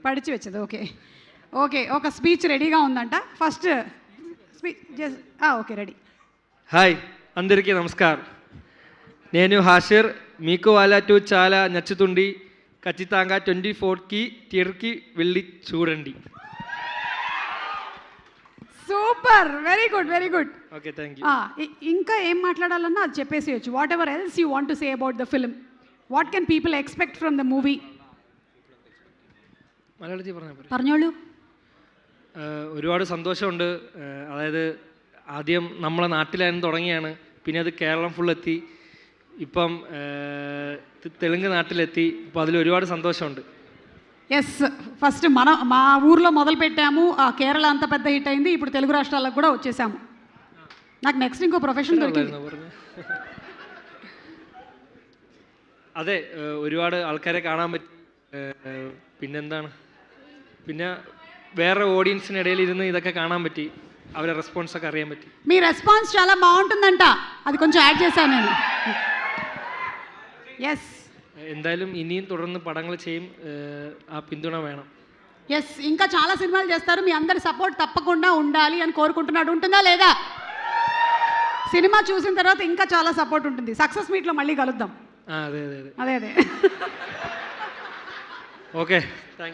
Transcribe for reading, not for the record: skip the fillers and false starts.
పడిచి వచ్చేది. Okay okay, ఒక speech రెడీగా ఉందంట. First speech okay, ready. Hi, అందరికీ నమస్కారం. నేను హాషర్. మీకు వాళ్ళ 2 చాలా నచ్చుతుంది. ఖచ్చితంగా 24కి థియేటర్కి వెళ్ళి చూడండి. Super, very good very good. Okay, thank you. ఇంకా ఏం మాట్లాడాలన్నా అది చెప్పేసేయచ్చు. Whatever else you want to say about the film, what can people expect from the movie? മലയാളത്തിൽ പറഞ്ഞോളൂ. ഒരുപാട് സന്തോഷമുണ്ട്. അതായത് ആദ്യം നമ്മളെ നാട്ടിലായിരുന്നു തുടങ്ങിയാണ്, പിന്നെ അത് കേരളം ഫുള്ളെത്തി, ഇപ്പം തെലുങ്ക് നാട്ടിലെത്തി. ഇപ്പോൾ അതിൽ ഒരുപാട് സന്തോഷമുണ്ട്. ఎస్, ఫస్ట్ మా ఊర్లో మొదలు పెట్టాము, కేరళ అంత పెద్ద హిట్ అయింది, ఇప్పుడు తెలుగు రాష్ట్రాలకు కూడా వచ్చేసాము. నాకు నెక్స్ట్ ఇంకో ప్రొఫెషన్ దొరికింది. അതെ, ഒരുപാട് ആൾക്കാരെ കാണാൻ പറ്റി. പിന്നെന്താണ്, പിന്നെ വേറെ ഓഡിയൻസിനിടയിൽ ഇരുന്ന് ഇതൊക്കെ കാണാൻ പറ്റി, അവരുടെ റെസ്പോൺസ് ഒക്കെ അറിയാൻ പറ്റി. మీ రెస్పాన్స్ చాలా బాగుంటుందంట, అది కొంచెం యాడ్ చేశాను నేను. ఎస్, എന്തായാലും ഇനിയും തുടർന്ന് പടങ്ങൾ ചെയ്യും. ആ പിന്തുണ വേണം. ఎస్, ఇంకా చాలా సినిమాలు చేస్తారు. మీ అందరి సపోర్ట్ తప్పకుండా ఉండాలి అని కోరుకుంటున్నాడు. ఉంటుందా లేదా? సినిమా చూసిన తర్వాత ఇంకా చాలా సపోర్ట్ ఉంటుంది. సక్సెస్ మీట్లో మళ్ళీ కలుద్దాం. అదే అదే అదే అదే. Okay, thank you.